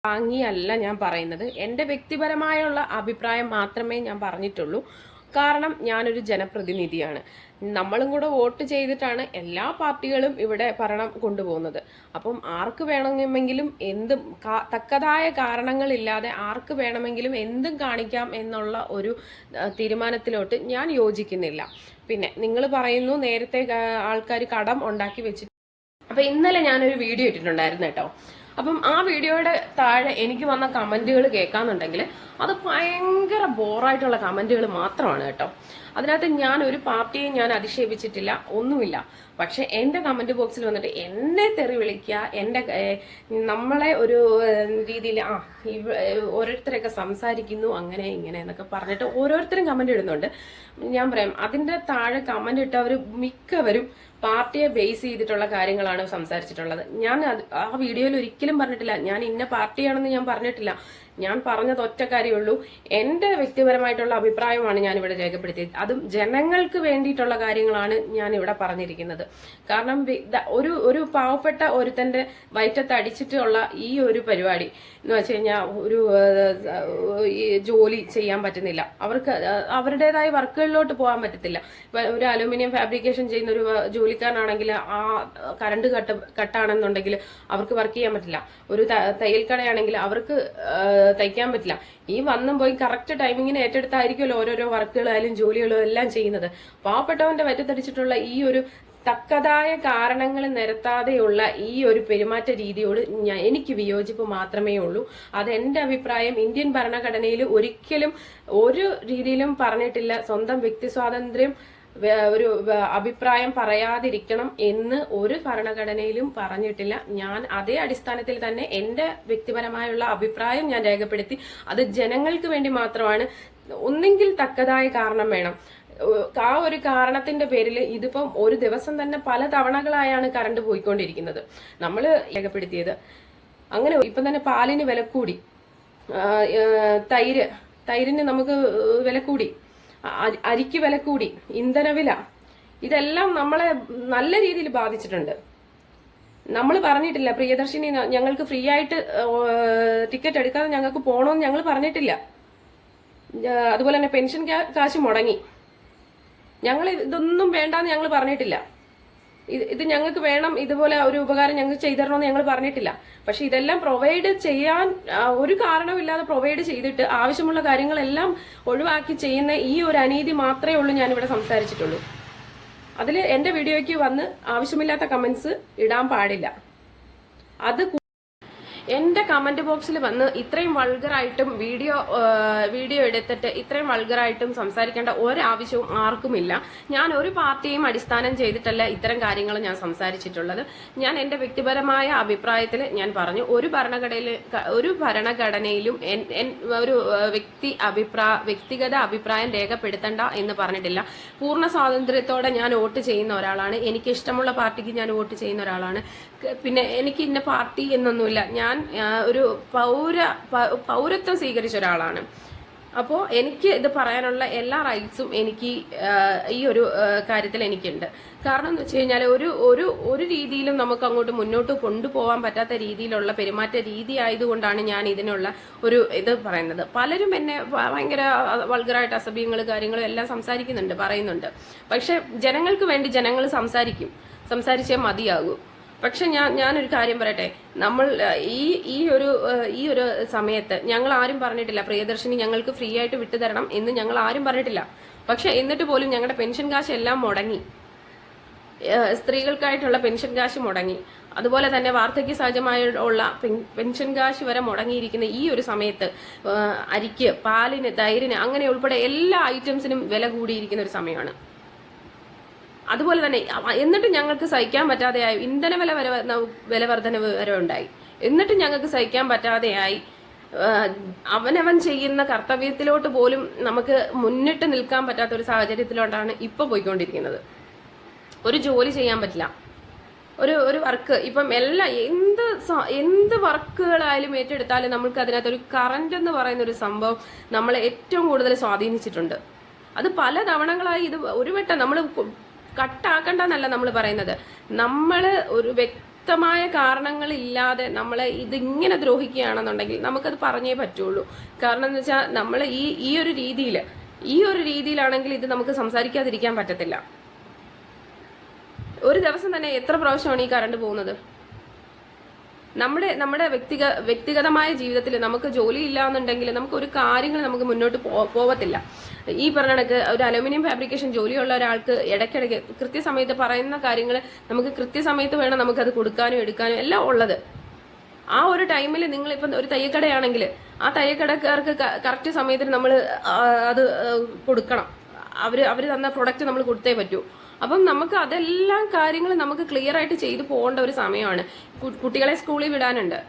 വാങ്ങിയല്ല ഞാൻ പറയുന്നത്. എൻ്റെ വ്യക്തിപരമായുള്ള അഭിപ്രായം മാത്രമേ ഞാൻ പറഞ്ഞിട്ടുള്ളൂ. കാരണം ഞാനൊരു ജനപ്രതിനിധിയാണ്. നമ്മളും കൂടെ വോട്ട് ചെയ്തിട്ടാണ് എല്ലാ പാർട്ടികളും ഇവിടെ ഭരണം കൊണ്ടുപോകുന്നത്. അപ്പം ആർക്ക് വേണമെങ്കിലും എന്തും തക്കതായ കാരണങ്ങളില്ലാതെ ആർക്ക് വേണമെങ്കിലും എന്തും കാണിക്കാം എന്നുള്ള ഒരു തീരുമാനത്തിലോട്ട് ഞാൻ യോജിക്കുന്നില്ല. പിന്നെ നിങ്ങൾ പറയുന്നു നേരത്തെ ആൾക്കാർ കടം ഉണ്ടാക്കി വെച്ചിട്ട്. അപ്പൊ ഇന്നലെ ഞാനൊരു വീഡിയോ ഇട്ടിട്ടുണ്ടായിരുന്നു കേട്ടോ. അപ്പം ആ വീഡിയോയുടെ താഴെ എനിക്ക് വന്ന കമന്റുകൾ കേൾക്കാന്നുണ്ടെങ്കിൽ അത് ഭയങ്കര ബോറായിട്ടുള്ള കമന്റുകൾ മാത്രമാണ് കേട്ടോ. അതിനകത്ത് ഞാൻ ഒരു പാർട്ടിയെ ഞാൻ അധിക്ഷേപിച്ചിട്ടില്ല, ഒന്നുമില്ല. പക്ഷെ എൻ്റെ കമന്റ് ബോക്സിൽ വന്നിട്ട് എന്നെ തെറി വിളിക്കുക, എൻ്റെ നമ്മളെ ഒരു രീതിയിൽ ഓരോരുത്തരൊക്കെ സംസാരിക്കുന്നു അങ്ങനെ ഇങ്ങനെ എന്നൊക്കെ പറഞ്ഞിട്ട് ഓരോരുത്തരും കമന്റ് ഇടുന്നുണ്ട്. ഞാൻ പറയാം, അതിൻ്റെ താഴെ കമന്റ് ഇട്ടവർ മിക്കവരും പാർട്ടിയെ ബേസ് ചെയ്തിട്ടുള്ള കാര്യങ്ങളാണ് സംസാരിച്ചിട്ടുള്ളത്. ഞാൻ ആ വീഡിയോയിൽ ഒരിക്കലും പറഞ്ഞിട്ടില്ല ഞാൻ ഇന്ന പാർട്ടിയാണെന്ന് ഞാൻ പറഞ്ഞിട്ടില്ല. ഞാൻ പറഞ്ഞത് ഒറ്റ കാര്യമുള്ളൂ, എൻ്റെ വ്യക്തിപരമായിട്ടുള്ള അഭിപ്രായമാണ് ഞാൻ ഇവിടെ രേഖപ്പെടുത്തിയത്. അതും ജനങ്ങൾക്ക് വേണ്ടിയിട്ടുള്ള കാര്യങ്ങളാണ് ഞാൻ ഇവിടെ പറഞ്ഞിരിക്കുന്നത്. കാരണം ഒരു പാവപ്പെട്ട ഒരുത്തന്റെ വയറ്റത്ത് അടിച്ചിട്ടുള്ള ഈ ഒരു പരിപാടി എന്ന് വെച്ച് കഴിഞ്ഞാൽ ഒരു ജോലി ചെയ്യാൻ പറ്റുന്നില്ല, അവർക്ക് അവരുടേതായ വർക്കുകളിലോട്ട് പോകാൻ പറ്റത്തില്ല. ഒരു അലൂമിനിയം ഫാബ്രിക്കേഷൻ ചെയ്യുന്ന ഒരു ജോലിക്കാരനാണെങ്കിൽ ആ കറണ്ട് കട്ടാണെന്നുണ്ടെങ്കിൽ അവർക്ക് വർക്ക് ചെയ്യാൻ പറ്റില്ല. ഒരു തയ്യൽക്കടയാണെങ്കിൽ അവർക്ക് തയ്ക്കാൻ പറ്റില്ല. ഈ വന്നും പോയി കറക്റ്റ് ടൈമിങ്ങിന് ഏറ്റെടുത്തായിരിക്കുമല്ലോ ഓരോരോ വർക്കുകളായാലും ജോലികളും എല്ലാം ചെയ്യുന്നത്. പാവപ്പെട്ടവന്റെ വറ്റത്തടിച്ചിട്ടുള്ള ഈ ഒരു തക്കതായ കാരണങ്ങൾ നിരത്താതെയുള്ള ഈ ഒരു പെരുമാറ്റ രീതിയോട് എനിക്ക് വിയോജിപ്പ് മാത്രമേ ഉള്ളൂ. അത് എൻ്റെ അഭിപ്രായം. ഇന്ത്യൻ ഭരണഘടനയിൽ ഒരിക്കലും ഒരു രീതിയിലും പറഞ്ഞിട്ടില്ല സ്വന്തം വ്യക്തി സ്വാതന്ത്ര്യം ഒരു അഭിപ്രായം പറയാതിരിക്കണം എന്ന് ഒരു ഭരണഘടനയിലും പറഞ്ഞിട്ടില്ല. ഞാൻ അതേ അടിസ്ഥാനത്തിൽ തന്നെ എൻ്റെ വ്യക്തിപരമായുള്ള അഭിപ്രായം ഞാൻ രേഖപ്പെടുത്തി. അത് ജനങ്ങൾക്ക് വേണ്ടി മാത്രമാണ്. ഒന്നെങ്കിൽ തക്കതായ കാരണം വേണം. ആ ഒരു കാരണത്തിന്റെ പേരിൽ ഇതിപ്പം ഒരു ദിവസം തന്നെ പല തവണകളായാണ് കറണ്ട് പോയിക്കൊണ്ടിരിക്കുന്നത്. നമ്മൾ രേഖപ്പെടുത്തിയത് അങ്ങനെ. ഇപ്പം തന്നെ പാലിന് വില കൂടി, തൈരിന് നമുക്ക് വില കൂടി, അരിക്ക് വില കൂടി, ഇന്ധനവില, ഇതെല്ലാം നമ്മളെ നല്ല രീതിയിൽ ബാധിച്ചിട്ടുണ്ട്. നമ്മൾ പറഞ്ഞിട്ടില്ല പ്രിയദർശിനി ഞങ്ങൾക്ക് ഫ്രീ ആയിട്ട് ടിക്കറ്റ് എടുക്കാതെ ഞങ്ങൾക്ക് പോകണമെന്ന് ഞങ്ങൾ പറഞ്ഞിട്ടില്ല. അതുപോലെ തന്നെ പെൻഷൻ കാശ് മുടങ്ങി, ഞങ്ങൾ ഇതൊന്നും വേണ്ടാന്ന് ഞങ്ങൾ പറഞ്ഞിട്ടില്ല. ഇത് ഞങ്ങൾക്ക് വേണം, ഇതുപോലെ ഒരു ഉപകാരം ഞങ്ങൾക്ക് ചെയ്തു തരണമെന്ന് ഞങ്ങൾ പറഞ്ഞിട്ടില്ല. പക്ഷെ ഇതെല്ലാം പ്രൊവൈഡ് ചെയ്യാൻ ഒരു കാരണമില്ലാതെ പ്രൊവൈഡ് ചെയ്തിട്ട് ആവശ്യമുള്ള കാര്യങ്ങളെല്ലാം ഒഴിവാക്കി ചെയ്യുന്ന ഈ ഒരു അനീതി മാത്രമേ ഉള്ളൂ ഞാനിവിടെ സംസാരിച്ചിട്ടുള്ളൂ. അതിൽ എൻ്റെ വീഡിയോയ്ക്ക് വന്ന് ആവശ്യമില്ലാത്ത കമന്റ്സ് ഇടാൻ പാടില്ല. അത് എൻ്റെ കമന്റ് ബോക്സിൽ വന്ന് ഇത്രയും വൾഗറായിട്ടും വീഡിയോ എടുത്തിട്ട് ഇത്രയും വൾഗറായിട്ടും സംസാരിക്കേണ്ട ഒരാവശ്യവും ആർക്കുമില്ല. ഞാൻ ഒരു പാർട്ടിയും അടിസ്ഥാനം ചെയ്തിട്ടല്ല ഇത്തരം കാര്യങ്ങൾ ഞാൻ സംസാരിച്ചിട്ടുള്ളത്. ഞാൻ എൻ്റെ വ്യക്തിപരമായ അഭിപ്രായത്തിൽ ഞാൻ പറഞ്ഞു, ഒരു ഭരണഘടനയിലും ഒരു വ്യക്തിഗത അഭിപ്രായം രേഖപ്പെടുത്തണ്ട എന്ന് പറഞ്ഞിട്ടില്ല. പൂർണ്ണ സ്വാതന്ത്ര്യത്തോടെ ഞാൻ വോട്ട് ചെയ്യുന്ന ഒരാളാണ്. എനിക്ക് ഇഷ്ടമുള്ള പാർട്ടിക്ക് ഞാൻ വോട്ട് ചെയ്യുന്ന ഒരാളാണ്. പിന്നെ എനിക്ക് ഇന്ന പാർട്ടി എന്നൊന്നുമില്ല. ഞാൻ ഒരു പൗരത്വം സ്വീകരിച്ച ഒരാളാണ്. അപ്പോൾ എനിക്ക് ഇത് പറയാനുള്ള എല്ലാ റൈറ്റ്സും എനിക്ക് ഈ ഒരു കാര്യത്തിൽ എനിക്കുണ്ട്. കാരണം എന്ന് വെച്ച് കഴിഞ്ഞാൽ ഒരു രീതിയിലും നമുക്ക് അങ്ങോട്ട് മുന്നോട്ട് കൊണ്ടുപോകാൻ പറ്റാത്ത രീതിയിലുള്ള പെരുമാറ്റ രീതി ആയതുകൊണ്ടാണ് ഞാൻ ഇതിനുള്ള ഒരു ഇത് പറയുന്നത്. പലരും എന്നെ ഭയങ്കര വൾഗറായിട്ട് അസഭ്യങ്ങൾ കാര്യങ്ങളും എല്ലാം പറയുന്നുണ്ട്. പക്ഷെ ജനങ്ങൾക്ക് വേണ്ടി ജനങ്ങൾ സംസാരിച്ചേ മതിയാകൂ. പക്ഷെ ഞാനൊരു കാര്യം പറയട്ടെ, നമ്മൾ ഈ ഒരു സമയത്ത് ഞങ്ങൾ ആരും പറഞ്ഞിട്ടില്ല പ്രിയദർശിനി ഞങ്ങൾക്ക് ഫ്രീ ആയിട്ട് വിട്ടുതരണം എന്ന് ഞങ്ങൾ ആരും പറഞ്ഞിട്ടില്ല. പക്ഷെ എന്നിട്ട് പോലും ഞങ്ങളുടെ പെൻഷൻ കാശ് എല്ലാം മുടങ്ങി. സ്ത്രീകൾക്കായിട്ടുള്ള പെൻഷൻ കാശ് മുടങ്ങി. അതുപോലെ തന്നെ വാർദ്ധക്യ സഹജമായുള്ള പെൻഷൻ കാശ് വരെ മുടങ്ങിയിരിക്കുന്ന ഈ ഒരു സമയത്ത് അരിക്ക്, പാലിന്, തൈരിന് അങ്ങനെ ഉൾപ്പെടെ എല്ലാ ഐറ്റംസിനും വില കൂടിയിരിക്കുന്ന ഒരു സമയമാണ്. അതുപോലെ തന്നെ എന്നിട്ട് ഞങ്ങൾക്ക് സഹിക്കാൻ പറ്റാതെയായി. ഇന്ധന വില വർധനവ് വരെ ഉണ്ടായി. എന്നിട്ട് ഞങ്ങൾക്ക് സഹിക്കാൻ പറ്റാതെയായി. അവനവൻ ചെയ്യുന്ന കർത്തവ്യത്തിലോട്ട് പോലും നമുക്ക് മുന്നിട്ട് നിൽക്കാൻ പറ്റാത്ത ഒരു സാഹചര്യത്തിലോട്ടാണ് ഇപ്പൊ പോയിക്കൊണ്ടിരിക്കുന്നത്. ഒരു ജോലി ചെയ്യാൻ പറ്റില്ല. ഒരു വർക്ക് ഇപ്പം എന്ത് വർക്കുകളായാലും ഏറ്റെടുത്താലും നമുക്ക് അതിനകത്ത് ഒരു കറന്റ് എന്ന് പറയുന്ന ഒരു സംഭവം നമ്മളെ ഏറ്റവും കൂടുതൽ സ്വാധീനിച്ചിട്ടുണ്ട്. അത് പല തവണകളായി. ഇത് ഒരു വട്ടം നമ്മൾ കട്ടാക്കണ്ടെന്നല്ല നമ്മൾ പറയുന്നത്. നമ്മൾ ഒരു വ്യക്തമായ കാരണങ്ങളില്ലാതെ നമ്മളെ ഇതിങ്ങനെ ദ്രോഹിക്കുകയാണെന്നുണ്ടെങ്കിൽ നമുക്കത് പറഞ്ഞേ പറ്റുള്ളൂ. കാരണം എന്ന് വെച്ചാൽ നമ്മൾ ഈ ഒരു രീതിയിലാണെങ്കിൽ ഇത് നമുക്ക് സംസാരിക്കാതിരിക്കാൻ പറ്റത്തില്ല. ഒരു ദിവസം തന്നെ എത്ര പ്രാവശ്യമാണ് ഈ കറണ്ട് പോകുന്നത്? നമ്മുടെ വ്യക്തിഗതമായ ജീവിതത്തിൽ നമുക്ക് ജോലി ഇല്ല എന്നുണ്ടെങ്കിൽ നമുക്ക് ഒരു കാര്യങ്ങൾ നമുക്ക് മുന്നോട്ട് പോവത്തില്ല. ഈ പറഞ്ഞ കണക്ക് ഒരു അലുമിനിയം ഫാബ്രിക്കേഷൻ ജോലിയുള്ള ഒരാൾക്ക് ഇടയ്ക്കിടയ്ക്ക് കൃത്യസമയത്ത് പറയുന്ന കാര്യങ്ങൾ നമുക്ക് കൃത്യസമയത്ത് വേണം നമുക്കത് കൊടുക്കാനും എടുക്കാനും എല്ലാം ഉള്ളത്. ആ ഒരു ടൈമിൽ നിങ്ങളിപ്പം ഒരു തയ്യക്കടയാണെങ്കിൽ ആ തയ്യക്കടക്കാർക്ക് കറക്റ്റ് സമയത്തിന് നമ്മൾ അത് കൊടുക്കണം. അവർ തന്ന പ്രൊഡക്റ്റ് നമ്മൾ കൊടുത്തേ പറ്റൂ. അപ്പം നമുക്ക് അതെല്ലാം കാര്യങ്ങൾ നമുക്ക് ക്ലിയർ ആയിട്ട് ചെയ്തു പോകേണ്ട ഒരു സമയമാണ്. കുട്ടികളെ സ്കൂളിൽ വിടാനുണ്ട്.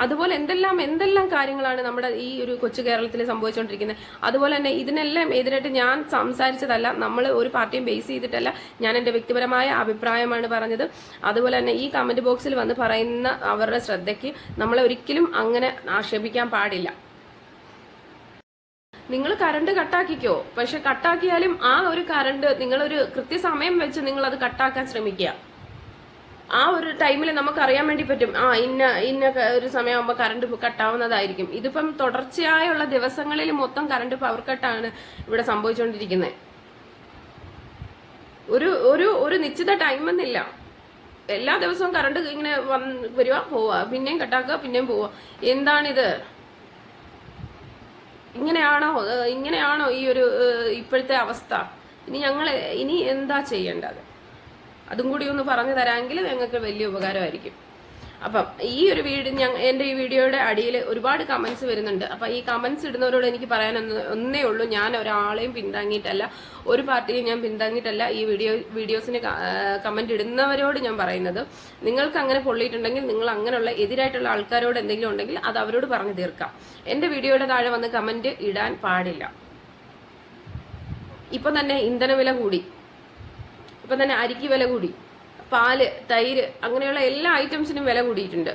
അതുപോലെ എന്തെല്ലാം കാര്യങ്ങളാണ് നമ്മുടെ ഈ ഒരു കൊച്ചു കേരളത്തിൽ സംഭവിച്ചുകൊണ്ടിരിക്കുന്നത്. അതുപോലെ തന്നെ ഇതിനെല്ലാം എതിരായിട്ട് ഞാൻ സംസാരിച്ചതല്ല, നമ്മൾ ഒരു പാർട്ടിയും ബേസ് ചെയ്തിട്ടല്ല, ഞാൻ എൻ്റെ വ്യക്തിപരമായ അഭിപ്രായമാണ് പറഞ്ഞത്. അതുപോലെ തന്നെ ഈ കമന്റ് ബോക്സിൽ വന്ന് പറയുന്ന അവരുടെ ശ്രദ്ധയ്ക്ക് നമ്മളെ ഒരിക്കലും അങ്ങനെ ആക്ഷേപിക്കാൻ പാടില്ല. നിങ്ങൾ കറണ്ട് കട്ടാക്കിക്കോ, പക്ഷെ കട്ടാക്കിയാലും ആ ഒരു കറണ്ട് നിങ്ങളൊരു കൃത്യസമയം വെച്ച് നിങ്ങൾ അത് കട്ടാക്കാൻ ശ്രമിക്കുക. ആ ഒരു ടൈമിൽ നമുക്ക് അറിയാൻ വേണ്ടി പറ്റും, ഇന്ന ഒരു സമയമാകുമ്പോൾ കറണ്ട് കട്ടാവുന്നതായിരിക്കും. ഇതിപ്പം തുടർച്ചയായുള്ള ദിവസങ്ങളിൽ മൊത്തം കറണ്ട് പവർ കട്ടാണ് ഇവിടെ സംഭവിച്ചുകൊണ്ടിരിക്കുന്നത്. ഒരു നിശ്ചിത ടൈം എന്നില്ല. എല്ലാ ദിവസവും കറണ്ട് ഇങ്ങനെ വരിക പോവുക, പിന്നെയും കട്ടാക്കുക, പിന്നെയും പോവുക. എന്താണിത്? ഇങ്ങനെയാണോ ഈ ഒരു ഇപ്പോഴത്തെ അവസ്ഥ? ഇനി എന്താ ചെയ്യേണ്ടത്? അതും കൂടി ഒന്ന് പറഞ്ഞു തരാമെങ്കിൽ ഞങ്ങൾക്ക് വലിയ ഉപകാരമായിരിക്കും. അപ്പം ഈ ഒരു എൻ്റെ ഈ വീഡിയോയുടെ അടിയിൽ ഒരുപാട് കമന്റ്സ് വരുന്നുണ്ട്. അപ്പം ഈ കമന്റ്സ് ഇടുന്നവരോട് എനിക്ക് പറയാൻ ഒന്നേ ഉള്ളൂ, ഞാൻ ഒരാളെയും പിന്താങ്ങിയിട്ടല്ല, ഒരു പാർട്ടിയും ഞാൻ പിന്താങ്ങിയിട്ടല്ല ഈ വീഡിയോസിന് കമന്റ് ഇടുന്നവരോട് ഞാൻ പറയുന്നത്, നിങ്ങൾക്ക് അങ്ങനെ പൊള്ളിയിട്ടുണ്ടെങ്കിൽ നിങ്ങൾ അങ്ങനെയുള്ള എതിരായിട്ടുള്ള ആൾക്കാരോട് എന്തെങ്കിലും ഉണ്ടെങ്കിൽ അത് അവരോട് പറഞ്ഞു തീർക്കാം. എൻ്റെ വീഡിയോയുടെ താഴെ വന്ന് കമന്റ് ഇടാൻ പാടില്ല. ഇപ്പം തന്നെ ഇന്ധനവില കൂടി, ഇപ്പം തന്നെ അരിക്ക് വില കൂടി, പാല്, തൈര്, അങ്ങനെയുള്ള എല്ലാ ഐറ്റംസിനും വില കൂടിയിട്ടുണ്ട്.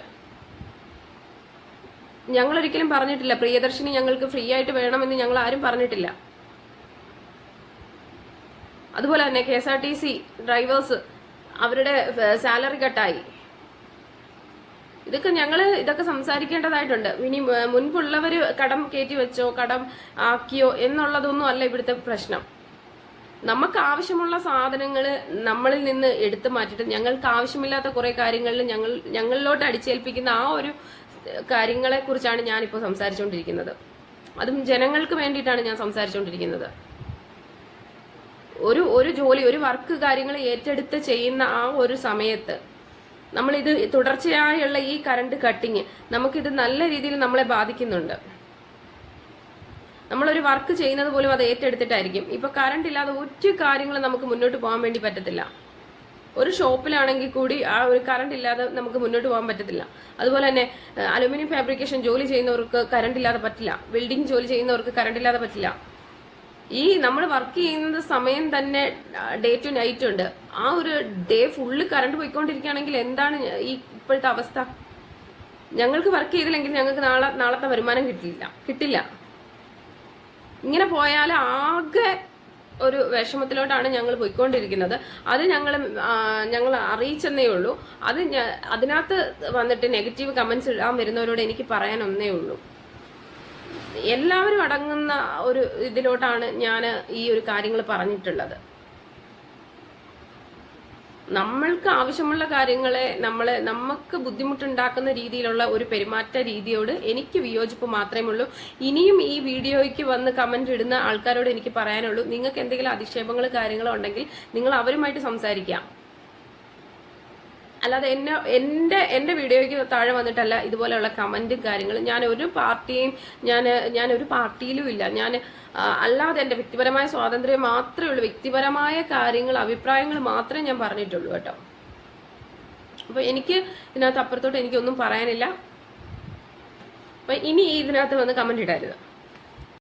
ഞങ്ങൾ ഒരിക്കലും പറഞ്ഞിട്ടില്ല പ്രിയദർശിനി ഞങ്ങൾക്ക് ഫ്രീ ആയിട്ട് വേണമെന്ന്, ഞങ്ങൾ ആരും പറഞ്ഞിട്ടില്ല. അതുപോലെ തന്നെ KSRTC ഡ്രൈവേഴ്സ് അവരുടെ സാലറി കട്ടായി. ഇതൊക്കെ സംസാരിക്കേണ്ടതായിട്ടുണ്ട്. ഇനി മുൻപുള്ളവര് കടം കയറ്റി വെച്ചോ കടം ആക്കിയോ എന്നുള്ളതൊന്നും അല്ല ഇവിടുത്തെ പ്രശ്നം. നമുക്ക് ആവശ്യമുള്ള സാധനങ്ങൾ നമ്മളിൽ നിന്ന് എടുത്തു മാറ്റിയിട്ട് ഞങ്ങൾക്ക് ആവശ്യമില്ലാത്ത കുറെ കാര്യങ്ങളിൽ ഞങ്ങളിലോട്ട് അടിച്ചേൽപ്പിക്കുന്ന ആ ഒരു കാര്യങ്ങളെ കുറിച്ചാണ് ഞാനിപ്പോൾ സംസാരിച്ചുകൊണ്ടിരിക്കുന്നത്. അതും ജനങ്ങൾക്ക് വേണ്ടിയിട്ടാണ് ഞാൻ സംസാരിച്ചുകൊണ്ടിരിക്കുന്നത്. ഒരു ജോലി, ഒരു വർക്ക് കാര്യങ്ങൾ ഏറ്റെടുത്ത് ചെയ്യുന്ന ആ ഒരു സമയത്ത് നമ്മളിത് തുടർച്ചയായുള്ള ഈ കറണ്ട് കട്ടിങ് നമുക്കിത് നല്ല രീതിയിൽ നമ്മളെ ബാധിക്കുന്നുണ്ട്. നമ്മളൊരു വർക്ക് ചെയ്യുന്നത് പോലും അത് ഏറ്റെടുത്തിട്ടായിരിക്കും. ഇപ്പൊ കറണ്ട് ഇല്ലാതെ ഒരു കാര്യങ്ങളും നമുക്ക് മുന്നോട്ട് പോകാൻ വേണ്ടി പറ്റത്തില്ല. ഒരു ഷോപ്പിലാണെങ്കിൽ കൂടി ആ ഒരു കറണ്ട് ഇല്ലാതെ നമുക്ക് മുന്നോട്ട് പോകാൻ പറ്റത്തില്ല. അതുപോലെ തന്നെ അലുമിനിയം ഫാബ്രിക്കേഷൻ ജോലി ചെയ്യുന്നവർക്ക് കറണ്ട് ഇല്ലാതെ പറ്റില്ല. ബിൽഡിംഗ് ജോലി ചെയ്യുന്നവർക്ക് കറണ്ട് ഇല്ലാതെ പറ്റില്ല. നമ്മൾ വർക്ക് ചെയ്യുന്ന സമയം തന്നെ ഡേ ടു നൈറ്റ് ഉണ്ട്. ആ ഒരു ഡേ ഫുള്ള് കറണ്ട് പോയിക്കൊണ്ടിരിക്കുകയാണെങ്കിൽ എന്താണ് ഈ ഇപ്പോഴത്തെ അവസ്ഥ? ഞങ്ങൾക്ക് വർക്ക് ചെയ്തില്ലെങ്കിൽ ഞങ്ങൾക്ക് നാളത്തെ വരുമാനം കിട്ടില്ല. ഇങ്ങനെ പോയാൽ ആകെ ഒരു വിഷമത്തിലോട്ടാണ് ഞങ്ങൾ പോയിക്കൊണ്ടിരിക്കുന്നത്. അത് ഞങ്ങൾ അറിയിച്ചെന്നേ ഉള്ളൂ. അതിനകത്ത് വന്നിട്ട് നെഗറ്റീവ് കമന്റ്സ് ഇടാൻ വരുന്നവരോട് എനിക്ക് പറയാൻ ഒന്നേ ഉള്ളൂ, എല്ലാവരും അടങ്ങുന്ന ഒരു ഇതിലോട്ടാണ് ഞാൻ ഈ ഒരു കാര്യങ്ങൾ പറഞ്ഞിട്ടുള്ളത്. നമ്മൾക്ക് ആവശ്യമുള്ള കാര്യങ്ങളെ നമുക്ക് ബുദ്ധിമുട്ടുണ്ടാക്കുന്ന രീതിയിലുള്ള ഒരു പെരുമാറ്റ രീതിയോട് എനിക്ക് വിയോജിപ്പ് മാത്രമേ ഉള്ളൂ. ഇനിയും ഈ വീഡിയോയ്ക്ക് വന്ന് കമന്റ് ഇടുന്ന ആൾക്കാരോട് എനിക്ക് പറയാനുള്ളൂ, നിങ്ങൾക്ക് എന്തെങ്കിലും അധിക്ഷേപങ്ങൾ കാര്യങ്ങളോ ഉണ്ടെങ്കിൽ നിങ്ങൾ അവരുമായിട്ട് സംസാരിക്കാം. അല്ലാതെ എൻ്റെ വീഡിയോയ്ക്ക് താഴെ വന്നിട്ടല്ല ഇതുപോലെയുള്ള കമന്റും കാര്യങ്ങളും. ഞാൻ ഒരു പാർട്ടിയിലും ഇല്ല. അല്ലാതെ എൻ്റെ വ്യക്തിപരമായ സ്വാതന്ത്ര്യം മാത്രമേ ഉള്ളൂ. വ്യക്തിപരമായ കാര്യങ്ങൾ, അഭിപ്രായങ്ങൾ മാത്രമേ ഞാൻ പറഞ്ഞിട്ടുള്ളൂ കേട്ടോ. അപ്പൊ എനിക്ക് ഇതിനകത്ത് അപ്പുറത്തോട്ട് എനിക്കൊന്നും പറയാനില്ല. അപ്പൊ ഇനി ഇതിനകത്ത് വന്ന് കമന്റ് ഇടരുത്.